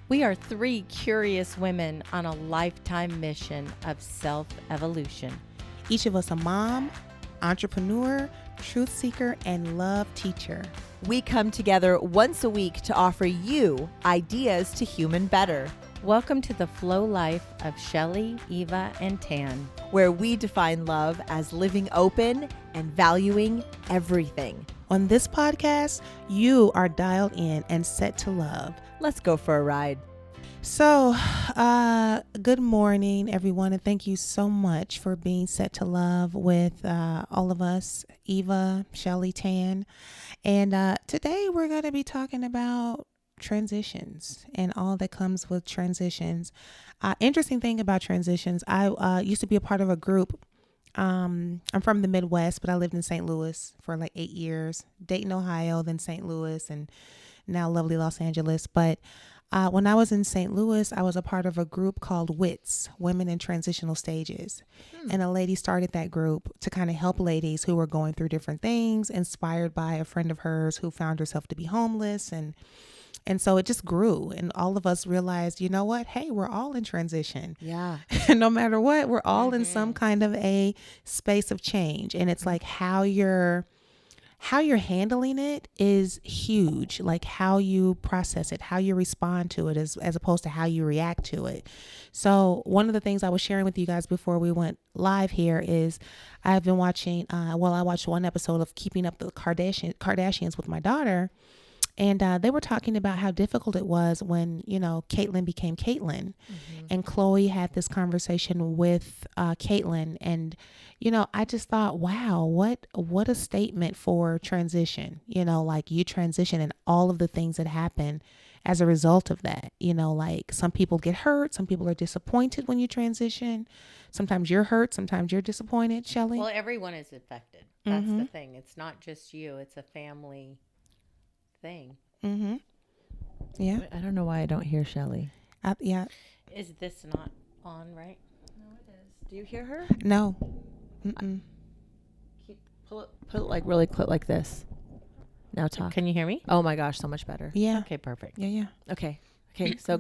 We are three curious women on a lifetime mission of self-evolution. Each of us a mom, entrepreneur, truth seeker, and love teacher. We come together once a week to offer you ideas to human better, Welcome to the flow life of Shelley, Eva, and Tann. where we define love as living open and valuing everything. On this podcast, you are dialed in and set to love. Let's go for a ride. So, good morning, everyone, and thank you so much for being set to love with all of us, Eva, Shelley, Tann. And today we're going to be talking about transitions and all that comes with transitions. Interesting thing about transitions, I used to be a part of a group. I'm from the Midwest, but I lived in St. Louis for like 8 years, Dayton, Ohio, then St. Louis, and now lovely Los Angeles. But when I was in St. Louis, I was a part of a group called WITS, Women in Transitional Stages. And a lady started that group to kind of help ladies who were going through different things, inspired by a friend of hers who found herself to be homeless. And so it just grew, and all of us realized, you know what? Hey, we're all in transition. Yeah. No matter what, we're all in some kind of a space of change. And it's like how you're handling it is huge. Like how you process it, how you respond to it as opposed to how you react to it. So one of the things I was sharing with you guys before we went live here is I've been watching, I watched one episode of Keeping Up the Kardashians with my daughter. And they were talking about how difficult it was when, Caitlyn became Caitlyn. And Chloe had this conversation with Caitlyn. And, I just thought, wow, what a statement for transition. Like you transition and all of the things that happen as a result of that. Like some people get hurt. Some people are disappointed when you transition. Sometimes you're hurt. Sometimes you're disappointed, Shelley. Well, everyone is affected. That's the thing. It's not just you. It's a family thing. Yeah. I don't know why I don't hear Shelley. Yeah. Is this not on, right? No, it is. Do you hear her? No. Mm-mm. Put it like really close like this. Now talk. Can you hear me? Oh my gosh, so much better. Yeah. Okay, perfect. Yeah. Okay. So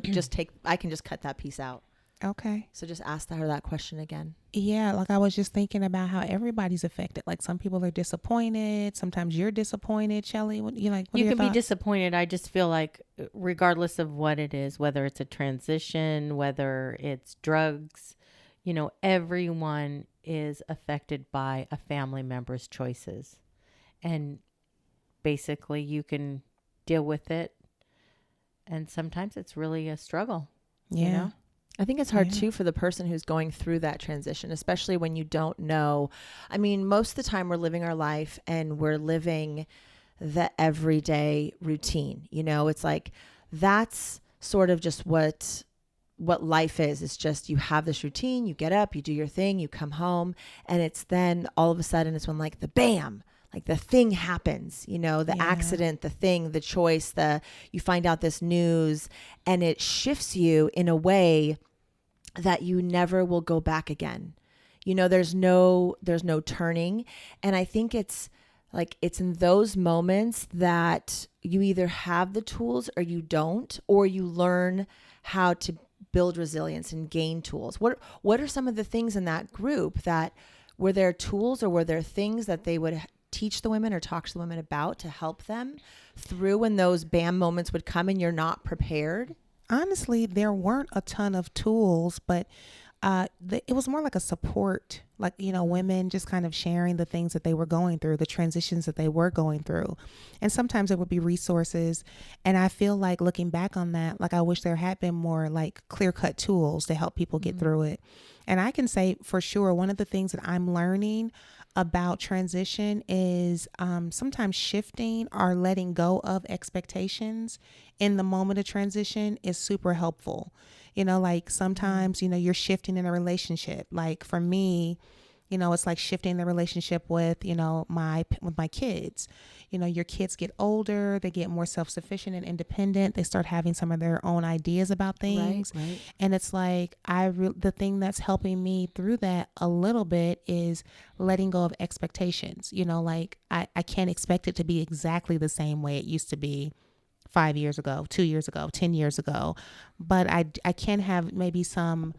I can just cut that piece out. Okay. So just ask her that question again. Yeah, like I was just thinking about how everybody's affected. Like some people are disappointed. Sometimes you're disappointed, Shelley. What You are can your be thoughts? disappointed. I just feel like regardless of what it is, whether it's a transition, whether it's drugs, everyone is affected by a family member's choices. And basically you can deal with it. And sometimes it's really a struggle. Yeah. I think it's hard too for the person who's going through that transition, especially when you don't know. I mean, most of the time we're living our life and we're living the everyday routine. It's like that's sort of just what life is. It's just you have this routine, you get up, you do your thing, you come home, and it's then all of a sudden it's when like the bam, like the thing happens, the accident, the thing, the choice, you find out this news, and it shifts you in a way that you never will go back again. There's no turning. And I think it's in those moments that you either have the tools or you don't, or you learn how to build resilience and gain tools. What are some of the things in that group that were there tools or were there things that they would teach the women or talk to the women about to help them through when those bam moments would come and you're not prepared? Honestly, there weren't a ton of tools, but it was more like a support, like, women just kind of sharing the things that they were going through, the transitions that they were going through. And sometimes it would be resources. And I feel like looking back on that, like I wish there had been more like clear-cut tools to help people get through it. And I can say for sure, one of the things that I'm learning about transition is sometimes shifting or letting go of expectations in the moment of transition is super helpful. Like sometimes, you're shifting in a relationship. Like for me, it's like shifting the relationship with, my kids. Your kids get older, they get more self-sufficient and independent. They start having some of their own ideas about things. Right. And it's like, the thing that's helping me through that a little bit is letting go of expectations. Like I can't expect it to be exactly the same way it used to be 5 years ago, 2 years ago, 10 years ago. But I can have maybe some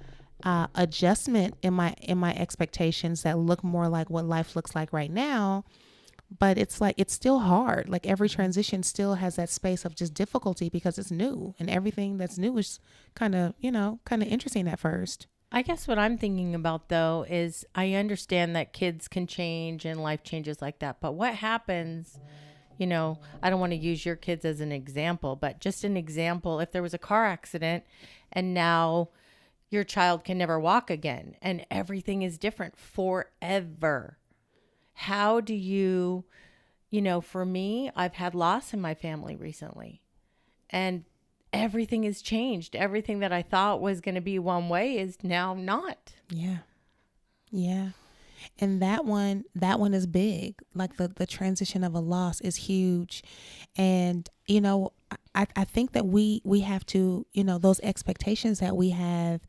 adjustment in my expectations that look more like what life looks like right now. But it's like, it's still hard. Like every transition still has that space of just difficulty because it's new, and everything that's new is kind of, kind of interesting at first. I guess what I'm thinking about though is I understand that kids can change and life changes like that. But what happens, I don't want to use your kids as an example, but just an example, if there was a car accident and now your child can never walk again and everything is different forever. How do you, for me, I've had loss in my family recently and everything has changed. Everything that I thought was going to be one way is now not. Yeah. Yeah. And that one is big. Like the transition of a loss is huge. And, I think that we have to, those expectations that we have,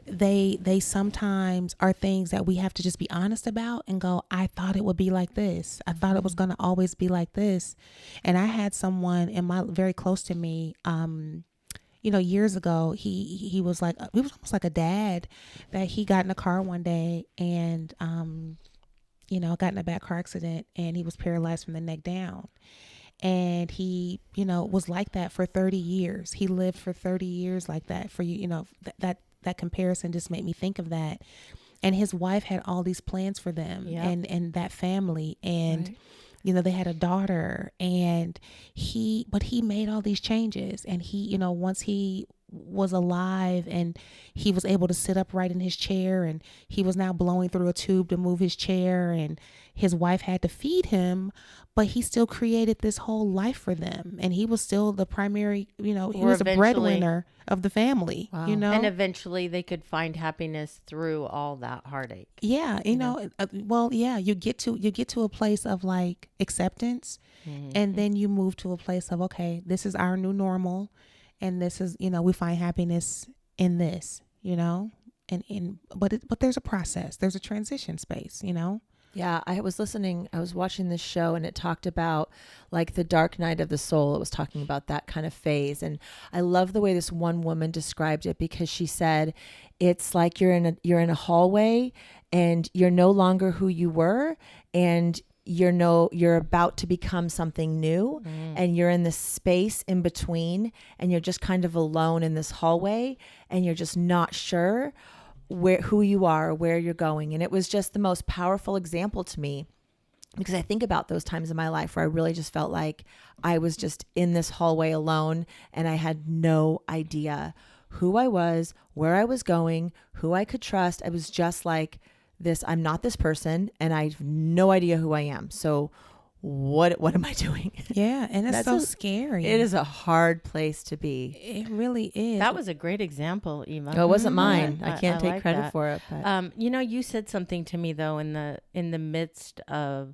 they sometimes are things that we have to just be honest about and go, I thought it would be like this. I thought it was going to always be like this. And I had someone very close to me, years ago, he was almost like a dad, that he got in a car one day and, got in a bad car accident and he was paralyzed from the neck down. And he, was like that for 30 years. He lived for 30 years like that. For that comparison just made me think of that. And his wife had all these plans for them. Yep. and that family. And, right. They had a daughter, and he made all these changes. And he, once he was alive and he was able to sit upright in his chair, and he was now blowing through a tube to move his chair, and his wife had to feed him, but he still created this whole life for them. And he was still the primary, he was a breadwinner of the family. Wow. And eventually they could find happiness through all that heartache. Yeah. You get to a place of like acceptance, mm-hmm. and then you move to a place of, okay, this is our new normal. And this is, we find happiness in this, but there's a process, there's a transition space, Yeah, I was watching this show, and it talked about like the dark night of the soul. It was talking about that kind of phase. And I love the way this one woman described it, because she said, it's like you're in a hallway and you're no longer who you were, and you're about to become something new, and you're in this space in between, and you're just kind of alone in this hallway, and you're just not sure who you are, where you're going. And it was just the most powerful example to me, because I think about those times in my life where I really just felt like I was just in this hallway alone, and I had no idea who I was, where I was going, who I could trust. I was just like, I'm not this person, and I have no idea who I am. So what am I doing? Yeah. And it's so scary. It is a hard place to be. It really is. That was a great example, Eva. Oh, it wasn't mine. I can't take credit that. For it. But. You said something to me though, in the midst of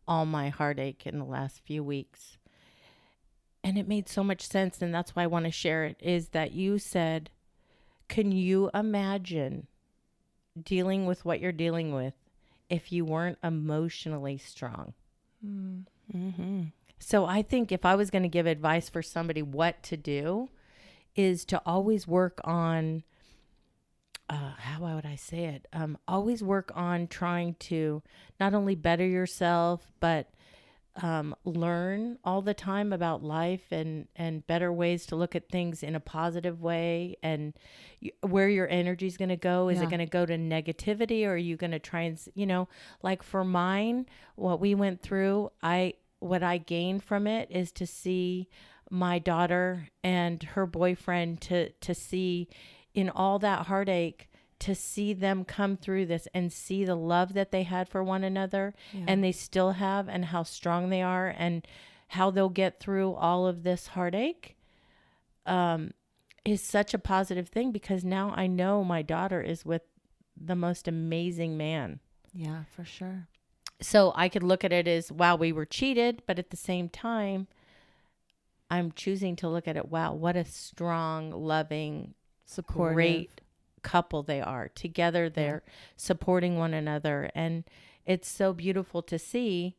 all my heartache in the last few weeks, and it made so much sense. And that's why I want to share it, is that you said, can you imagine dealing with what you're dealing with if you weren't emotionally strong? Mm-hmm. So I think if I was going to give advice for somebody what to do, is to always work on, how would I say it? Always work on trying to not only better yourself, but learn all the time about life and better ways to look at things in a positive way, and where your energy is going to go. Is it going to go to negativity, or are you going to try and, like for mine, what we went through, what I gained from it is to see my daughter and her boyfriend, to see in all that heartache, to see them come through this and see the love that they had for one another, and they still have, and how strong they are, and how they'll get through all of this heartache, is such a positive thing, because now I know my daughter is with the most amazing man. Yeah, for sure. So I could look at it as, wow, we were cheated, but at the same time, I'm choosing to look at it, wow, what a strong, loving, supportive, great couple they are. Together they're supporting one another, and it's so beautiful to see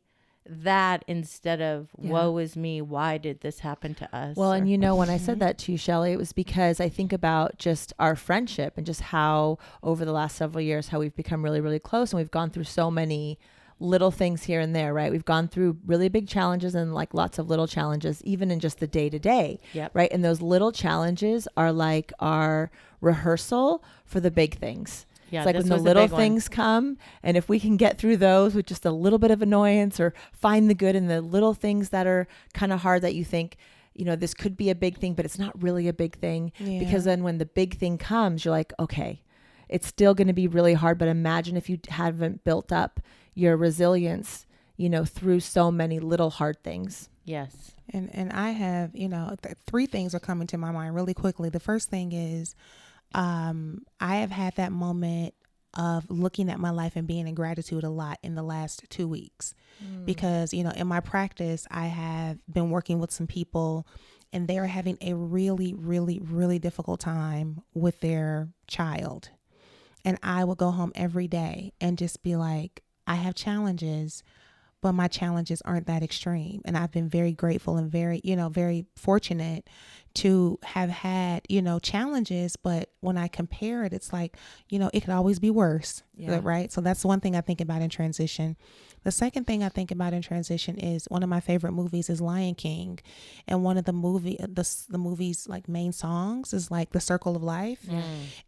that instead of Yeah. woe is me, why did this happen to us? Well, and Or- you know, when I said that to you, Shelley, it was because I think about just our friendship and just how over the last several years, how we've become really, really close, and we've gone through so many little things here and there, right? We've gone through really big challenges and like lots of little challenges, even in just the day to day, Yep. right? And those little challenges are like our rehearsal for the big things. Yeah, It's like this when the was a little big one. things come, and if we can get through those with just a little bit of annoyance or find the good in the little things that are kind of hard that you think, you know, this could be a big thing, but it's not really a big thing. Yeah. Because then when the big thing comes, you're like, okay, it's still going to be really hard. But imagine if you haven't built up your resilience, you know, through so many little hard things. Yes. And I have, you know, three things are coming to my mind really quickly. The first thing is, I have had that moment of looking at my life and being in gratitude a lot in the last 2 weeks, because, you know, in my practice, I have been working with some people and they're having a really, really, really difficult time with their child. And I will go home every day and just be like, I have challenges, but my challenges aren't that extreme. And I've been very grateful and very, you know, very fortunate to have had, you know, challenges. But when I compare it, it's like, you know, it could always be worse. Yeah. Right. So that's one thing I think about in transition. The second thing I think about in transition is one of my favorite movies is Lion King. And one of the movie's like main songs is like The Circle of Life.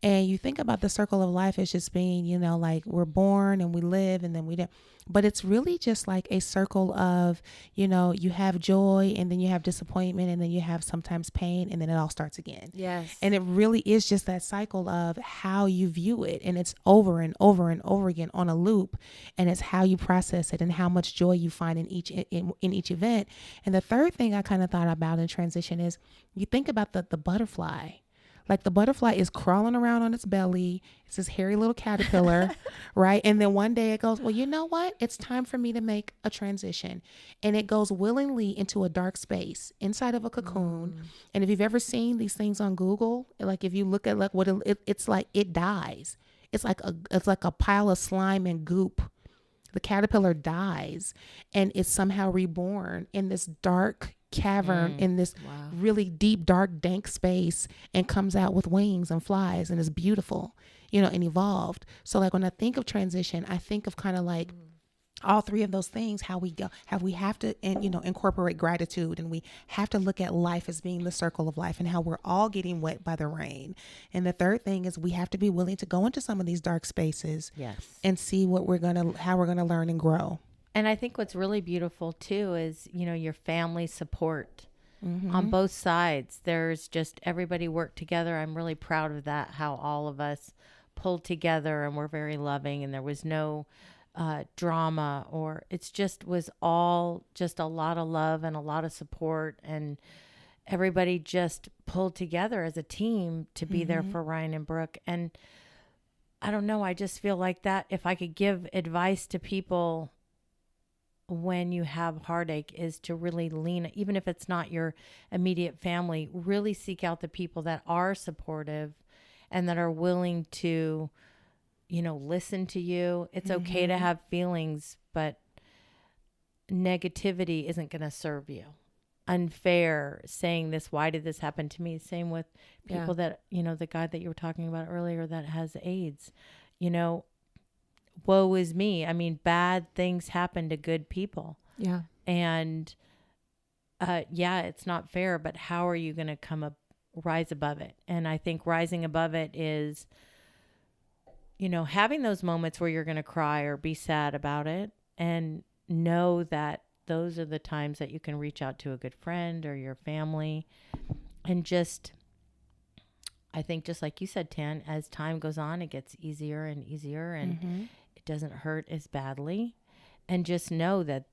And you think about the circle of life as just being, you know, like we're born and we live and then we don't. But it's really just like a circle of, you know, you have joy and then you have disappointment and then you have sometimes pain and then it all starts again. Yes. And it really is just that cycle of how you view it. And it's over and over and over again on a loop. And it's how you process it and how much joy you find in each event. And the third thing I kind of thought about in transition is you think about the butterfly. Like the butterfly is crawling around on its belly. It's this hairy little caterpillar, right? And then one day it goes, well, you know what? It's time for me to make a transition. And it goes willingly into a dark space inside of a cocoon. And if you've ever seen these things on Google, like if you look at like what it's like, it dies. It's like a pile of slime and goop. The caterpillar dies and is somehow reborn in this dark cavern in this really deep, dark, dank space and comes out with wings and flies and is beautiful, you know, and evolved. So like when I think of transition, I think of kind of like all three of those things, how we have to, and you know, incorporate gratitude, and we have to look at life as being the circle of life and how we're all getting wet by the rain. And the third thing is we have to be willing to go into some of these dark spaces and see how we're gonna learn and grow. And I think what's really beautiful too is, you know, your family support on both sides. There's just everybody worked together. I'm really proud of that, how all of us pulled together and we're very loving and there was no drama, or it's just was all just a lot of love and a lot of support, and everybody just pulled together as a team to be there for Ryan and Brooke. And I don't know, I just feel like that if I could give advice to people when you have heartache is to really lean, even if it's not your immediate family, really seek out the people that are supportive and that are willing to, you know, listen to you. It's okay to have feelings, but negativity isn't going to serve you. Unfair, saying this, why did this happen to me? Same with people that, you know, the guy that you were talking about earlier that has AIDS, you know, woe is me. I mean, bad things happen to good people. Yeah. And it's not fair, but how are you going to rise above it? And I think rising above it is, you know, having those moments where you're going to cry or be sad about it, and know that those are the times that you can reach out to a good friend or your family. And just, I think just like you said, Tann, as time goes on, it gets easier and easier and it doesn't hurt as badly. And just know that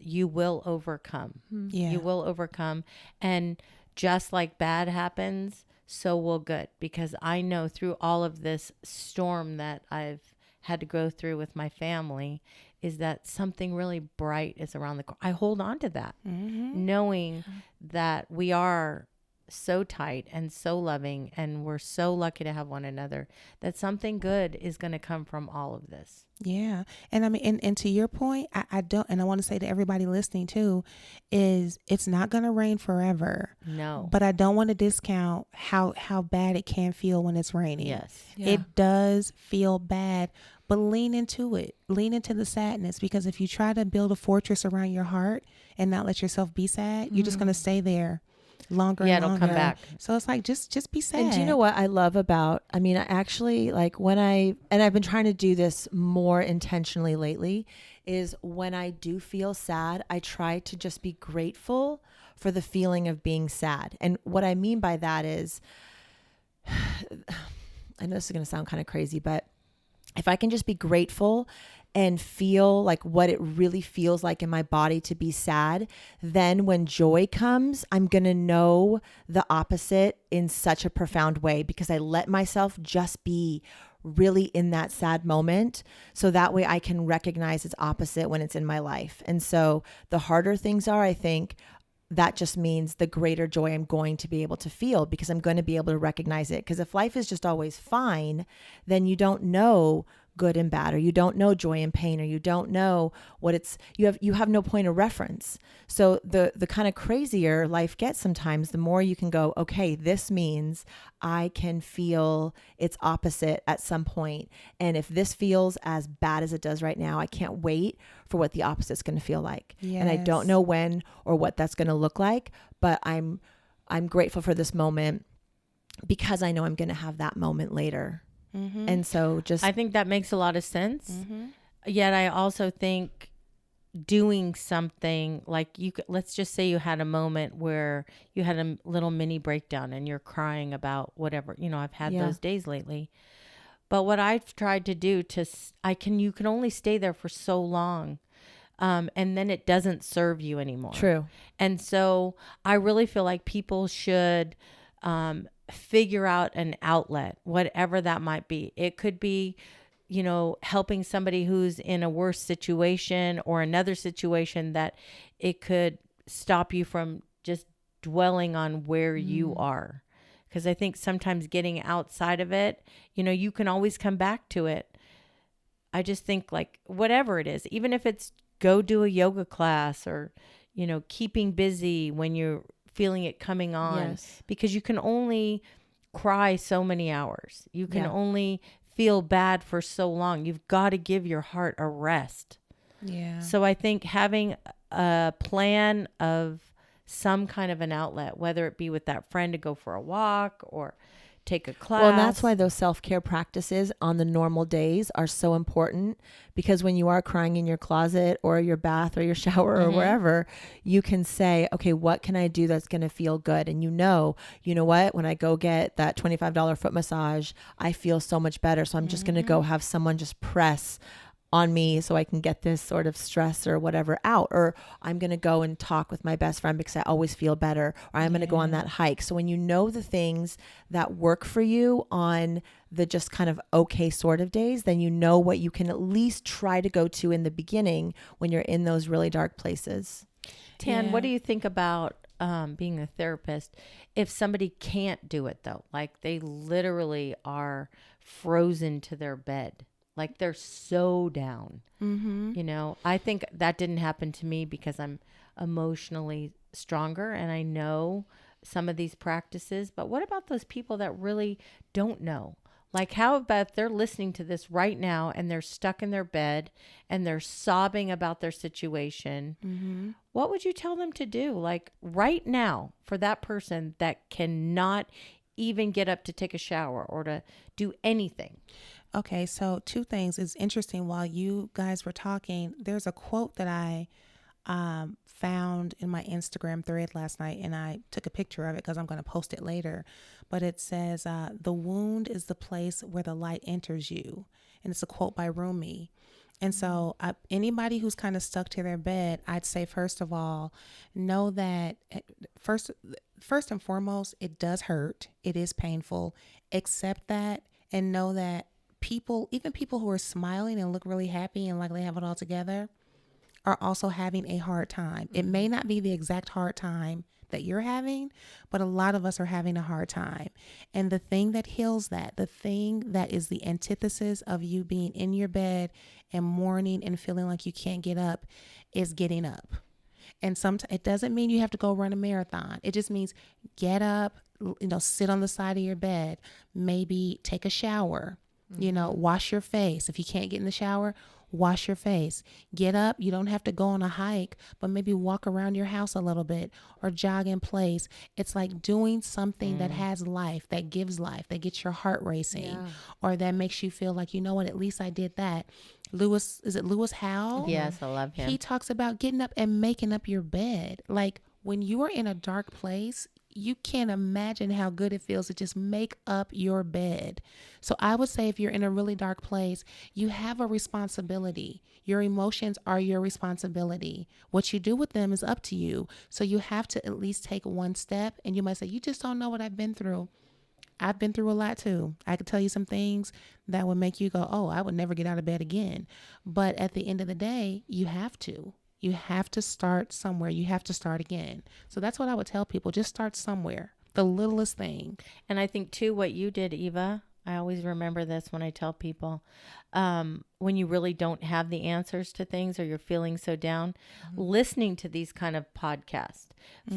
you will overcome. Yeah. You will overcome. And just like bad happens, so will good. Because I know through all of this storm that I've had to go through with my family is that something really bright is around the corner. I hold on to that, knowing that we are so tight and so loving, and we're so lucky to have one another, that something good is going to come from all of this. Yeah. And I mean, and to your point, I don't, and I want to say to everybody listening too, is it's not going to rain forever, No. but I don't want to discount how bad it can feel when it's raining. Yes. Yeah. It does feel bad, but lean into it. Lean into the sadness, because if you try to build a fortress around your heart and not let yourself be sad, you're just going to stay there longer Yeah, and it'll longer. come back. So it's like, just be sad. And do you know what I love about, I mean, I actually like and I've been trying to do this more intentionally lately, is when I do feel sad, I try to just be grateful for the feeling of being sad. And what I mean by that is, I know this is going to sound kind of crazy, but if I can just be grateful and feel like what it really feels like in my body to be sad, then when joy comes, I'm going to know the opposite in such a profound way, because I let myself just be really in that sad moment. So that way I can recognize its opposite when it's in my life. And so the harder things are, I think, that just means the greater joy I'm going to be able to feel, because I'm going to be able to recognize it. Because if life is just always fine, then you don't know good and bad, or you don't know joy and pain, or you don't know what it's, you have no point of reference. So the kind of crazier life gets sometimes, the more you can go, okay, this means I can feel its opposite at some point. And if this feels as bad as it does right now, I can't wait for what the opposite's going to feel like. Yes. And I don't know when or what that's going to look like, but I'm grateful for this moment, because I know I'm going to have that moment later. Mm-hmm. And so just, I think that makes a lot of sense. Mm-hmm. Yet I also think doing something like let's just say you had a moment where you had a little mini breakdown and you're crying about whatever, I've had Yeah. those days lately. But what I've tried to do you can only stay there for so long. And then it doesn't serve you anymore. true. And so I really feel like people should figure out an outlet, whatever that might be. It could be, helping somebody who's in a worse situation, or another situation that it could stop you from just dwelling on where you are. Because I think sometimes getting outside of it, you can always come back to it. I just think, like, whatever it is, even if it's go do a yoga class, or, keeping busy when you're feeling it coming on, Yes. because you can only cry so many hours. You can Yeah. only feel bad for so long. You've got to give your heart a rest. Yeah. So I think having a plan of some kind of an outlet, whether it be with that friend to go for a walk or take a class. Well, and that's why those self-care practices on the normal days are so important, because when you are crying in your closet or your bath or your shower or wherever, you can say, okay, what can I do that's going to feel good? And you know what, when I go get that $25 foot massage, I feel so much better. So I'm just going to go have someone just press on me so I can get this sort of stress or whatever out. Or I'm going to go and talk with my best friend because I always feel better. Or I'm going to go on that hike. So when you know the things that work for you on the just kind of okay sort of days, then you know what you can at least try to go to in the beginning when you're in those really dark places. Tann, what do you think about being a therapist if somebody can't do it, though? Like, they literally are frozen to their bed. Like, they're so down. I think that didn't happen to me because I'm emotionally stronger and I know some of these practices. But what about those people that really don't know? Like, how about if they're listening to this right now and they're stuck in their bed and they're sobbing about their situation? What would you tell them to do? Like, right now, for that person that cannot even get up to take a shower or to do anything? Okay, so two things. It's interesting. While you guys were talking, there's a quote that I found in my Instagram thread last night, and I took a picture of it because I'm going to post it later. But it says, "The wound is the place where the light enters you," and it's a quote by Rumi. And so, anybody who's kind of stuck to their bed, I'd say first of all, know that first and foremost, it does hurt. It is painful. Accept that and know that even people who are smiling and look really happy and like they have it all together, are also having a hard time. It may not be the exact hard time that you're having, but a lot of us are having a hard time. And the thing that heals that, the thing that is the antithesis of you being in your bed and mourning and feeling like you can't get up, is getting up. And sometimes it doesn't mean you have to go run a marathon. It just means get up, sit on the side of your bed, maybe take a shower, wash your face. If you can't get in the shower, wash your face. Get up. You don't have to go on a hike, but maybe walk around your house a little bit or jog in place. It's like doing something that has life, that gives life, that gets your heart racing, or that makes you feel like, you know what, at least I did that. Is it Lewis Howell? Yes, I love him. He talks about getting up and making up your bed. Like when you are in a dark place, you can't imagine how good it feels to just make up your bed. So I would say if you're in a really dark place, you have a responsibility. Your emotions are your responsibility. What you do with them is up to you. So you have to at least take one step. And you might say, you just don't know what I've been through. I've been through a lot too. I could tell you some things that would make you go, oh, I would never get out of bed again. But at the end of the day, you have to. You have to start somewhere. You have to start again. So that's what I would tell people. Just start somewhere. The littlest thing. And I think too, what you did, Eva, I always remember this when I tell people, when you really don't have the answers to things or you're feeling so down, listening to these kind of podcasts,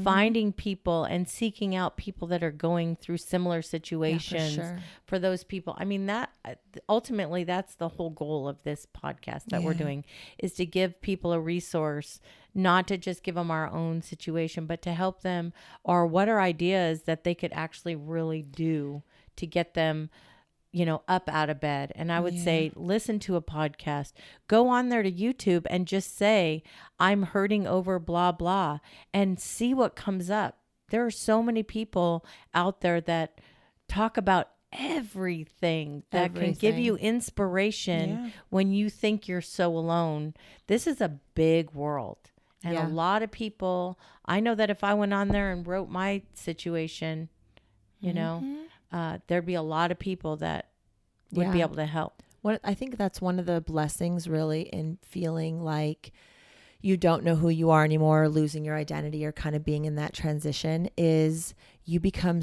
finding people and seeking out people that are going through similar situations for those people. I mean, that ultimately, that's the whole goal of this podcast that we're doing, is to give people a resource, not to just give them our own situation, but to help them, or what are ideas that they could actually really do to get them up out of bed. And I would say, listen to a podcast, go on there to YouTube and just say, I'm hurting over blah, blah, and see what comes up. There are so many people out there that talk about everything that can give you inspiration when you think you're so alone. This is a big world. And a lot of people, I know that if I went on there and wrote my situation, there'd be a lot of people that would be able to help. I think that's one of the blessings really in feeling like you don't know who you are anymore, or losing your identity, or kind of being in that transition, is you become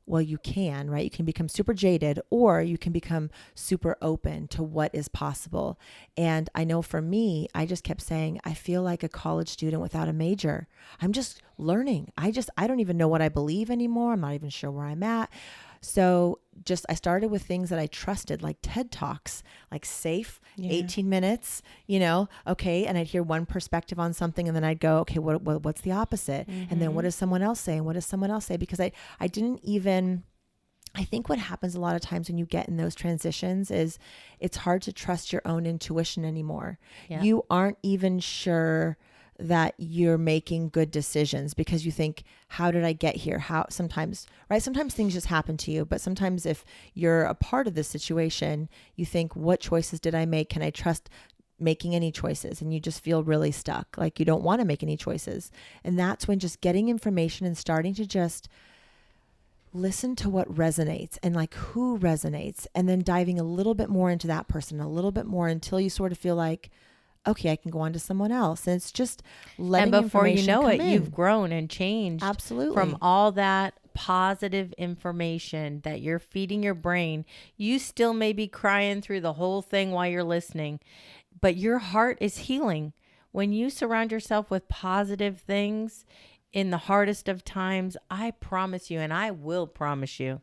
you can, right? You can become super jaded, or you can become super open to what is possible. And I know for me, I just kept saying, I feel like a college student without a major. I'm just learning. I don't even know what I believe anymore. I'm not even sure where I'm at. So I started with things that I trusted, like TED Talks, like safe, 18 minutes, okay. And I'd hear one perspective on something, and then I'd go, okay, what's the opposite? And then what does someone else say? And what does someone else say? Because I didn't even, I think what happens a lot of times when you get in those transitions is it's hard to trust your own intuition anymore. Yeah. You aren't even sure that you're making good decisions because you think, how did I get here? Sometimes things just happen to you, but sometimes if you're a part of this situation, you think, what choices did I make? Can I trust making any choices? And you just feel really stuck. Like you don't want to make any choices. And that's when just getting information and starting to just listen to what resonates and like who resonates, and then diving a little bit more into that person, a little bit more, until you sort of feel like, okay, I can go on to someone else. And it's just letting information. And before you know it, in. You've grown and changed. Absolutely. From all that positive information that you're feeding your brain. You still may be crying through the whole thing while you're listening, but your heart is healing. When you surround yourself with positive things in the hardest of times, I promise you, and I will promise you,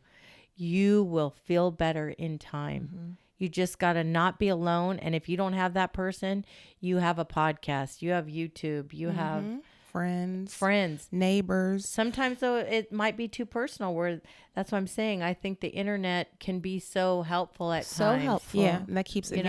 you will feel better in time. Mm-hmm. You just got to not be alone. And if you don't have that person, you have a podcast, you have YouTube, you have friends, neighbors. Sometimes though, it might be too personal, where that's what I'm saying. I think the internet can be so helpful at times. So helpful. Yeah. And that keeps it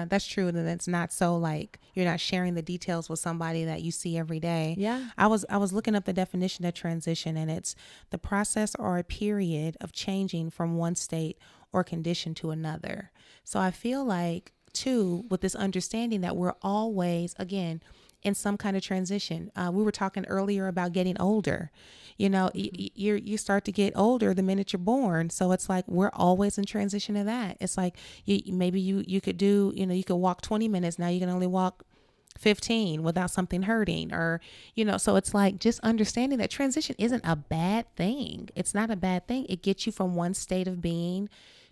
that's true. And it's not so like you're not sharing the details with somebody that you see every day. Yeah. I was looking up the definition of transition, and it's the process or a period of changing from one state or condition to another. So I feel like too, with this understanding that we're always, again, in some kind of transition. We were talking earlier about getting older. You start to get older the minute you're born. So it's like we're always in transition to that. It's like maybe you could do, you could walk 20 minutes. Now you can only walk 15 without something hurting, or so it's like just understanding that transition isn't a bad thing. It's not a bad thing. It gets you from one state of being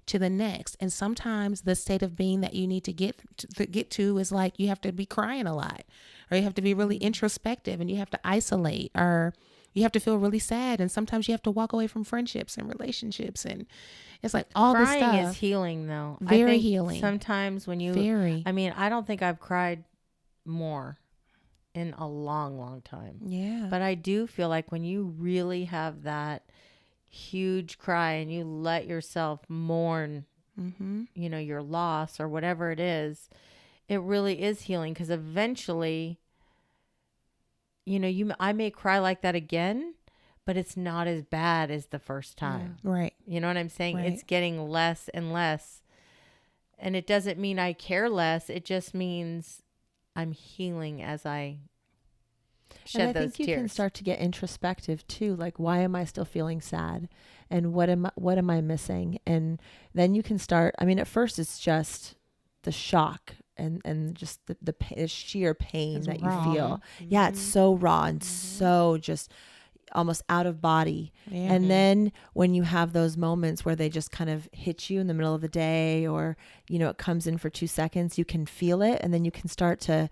to the next, and sometimes the state of being that you need to get to is like you have to be crying a lot, or you have to be really introspective, and you have to isolate, or you have to feel really sad, and sometimes you have to walk away from friendships and relationships, and it's like all this Crying stuff. is healing, though. I Very think healing. sometimes when you, Very. I mean, I don't think I've cried more in a long, long time. Yeah. But I do feel like when you really have that huge cry and you let yourself mourn, your loss or whatever it is, it really is healing, because eventually, I may cry like that again, but it's not as bad as the first time. Right. You know what I'm saying? Right. It's getting less and less. And it doesn't mean I care less. It just means I'm healing as I shed and I those think you tears. can start to get introspective too. Like, why am I still feeling sad? And what am I missing? And then you can start, I mean, at first it's just the shock and just the sheer pain It's that raw. you feel. Yeah, it's so raw and so just almost out of body. Yeah. And then when you have those moments where they just kind of hit you in the middle of the day, or, it comes in for 2 seconds, you can feel it. And then you can start to,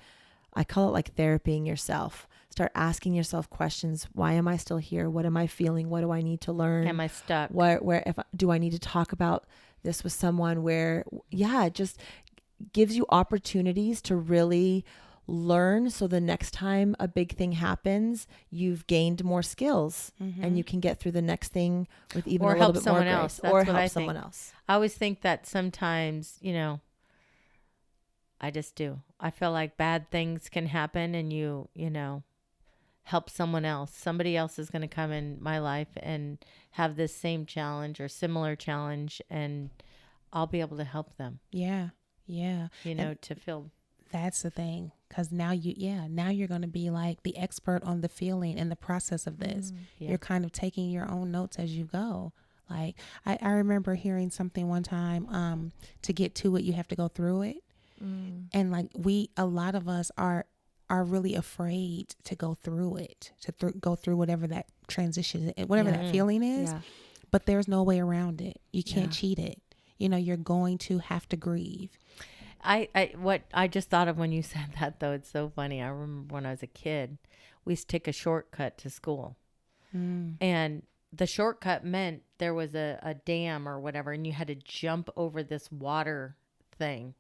I call it like therapying yourself. Start asking yourself questions. Why am I still here? What am I feeling? What do I need to learn? Am I stuck? Do I need to talk about this with someone where, it just gives you opportunities to really learn. So the next time a big thing happens, you've gained more skills and you can get through the next thing with even Or a little help bit someone more else. grace. That's Or what help I someone think. else. I always think that sometimes, I just do. I feel like bad things can happen, and you help someone else. Somebody else is going to come in my life and have this same challenge or similar challenge, and I'll be able to help them. Yeah. Yeah. To feel. That's the thing. Because now you're going to be like the expert on the feeling and the process of this. Yeah. You're kind of taking your own notes as you go. Like I remember hearing something one time, to get to it, you have to go through it. And like a lot of us are really afraid to go through it, to go through whatever that transition, whatever that feeling is. Yeah. But there's no way around it. You can't cheat it. You're going to have to grieve. What I just thought of when you said that, though, it's so funny. I remember when I was a kid, we used to take a shortcut to school, and the shortcut meant there was a dam or whatever, and you had to jump over this water thing.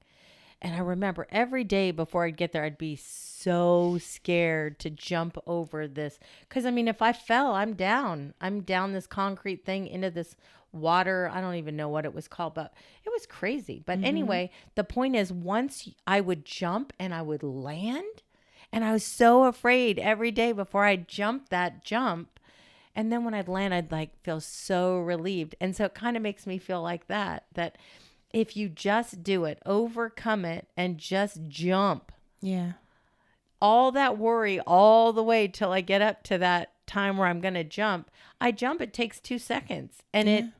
And I remember every day before I'd get there, I'd be so scared to jump over this. Because, I mean, if I fell, I'm down. I'm down this concrete thing into this water. I don't even know what it was called, but it was crazy. But anyway, the point is, once I would jump and I would land, and I was so afraid every day before I jumped that jump. And then when I'd land, I'd like feel so relieved. And so it kind of makes me feel like that if you just do it, overcome it, and just jump. Yeah. All that worry all the way till I get up to that time where I'm going to jump. I jump, it takes 2 seconds. And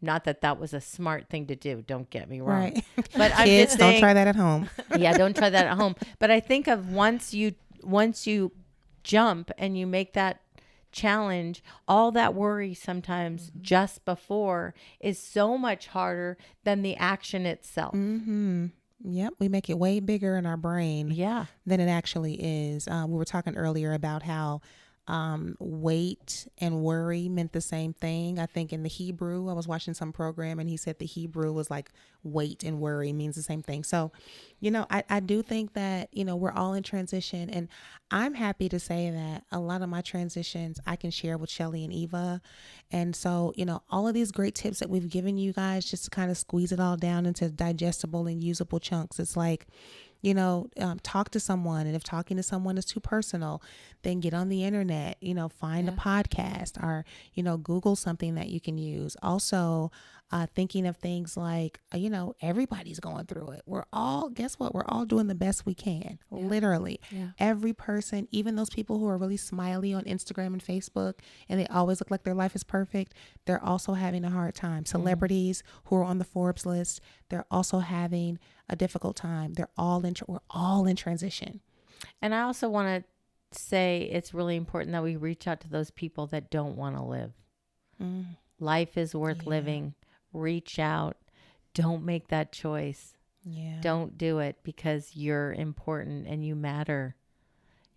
not that was a smart thing to do. Don't get me wrong. Right. But I'm Kids, just saying, don't try that at home. Yeah, don't try that at home. But I think of once you jump and you make that challenge, all that worry sometimes just before is so much harder than the action itself. Yep, we make it way bigger in our brain Yeah. than it actually is. We were talking earlier about how weight and worry meant the same thing. I think in the Hebrew, I was watching some program and he said the Hebrew was like weight and worry means the same thing. So, I do think that, we're all in transition, and I'm happy to say that a lot of my transitions I can share with Shelley and Eva. And so, all of these great tips that we've given you guys, just to kind of squeeze it all down into digestible and usable chunks. It's like, talk to someone. And if talking to someone is too personal, then get on the internet, find a podcast, or, Google something that you can use. Also, thinking of things like, everybody's going through it. Guess what? We're all doing the best we can. Yeah. Literally. Yeah. Every person, even those people who are really smiley on Instagram and Facebook, and they always look like their life is perfect, they're also having a hard time. Celebrities who are on the Forbes list, they're also having a difficult time. We're all in transition. And I also want to say it's really important that we reach out to those people that don't want to live. Mm. Life is worth Yeah. living. Reach out. Don't make that choice. Yeah. Don't do it, because you're important and you matter.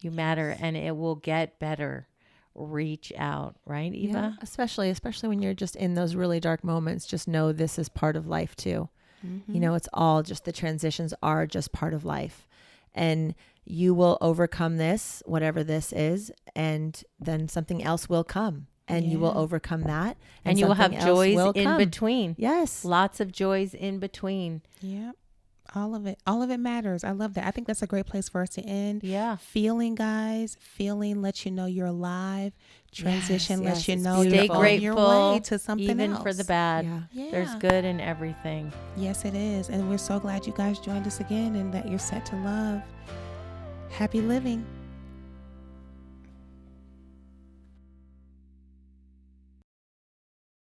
You matter, and it will get better. Reach out, right, Eva? Especially when you're just in those really dark moments, just know this is part of life too. Mm-hmm. You know, it's all just, the transitions are just part of life, and you will overcome this, whatever this is, and then something else will come, and you will Yeah. overcome that, And you will have something else joys will in come. between. Yes. Lots of joys in between. Yep. All of it matters. I love that. I think that's a great place for us to end. Yeah. Feeling, guys, feeling lets you know you're alive. Transition lets you it's know Stay you're on your way grateful, to something even else. for the bad. Yeah. Yeah. There's good in everything. Yes, it is. And we're so glad you guys joined us again and that you're set to love. Happy living.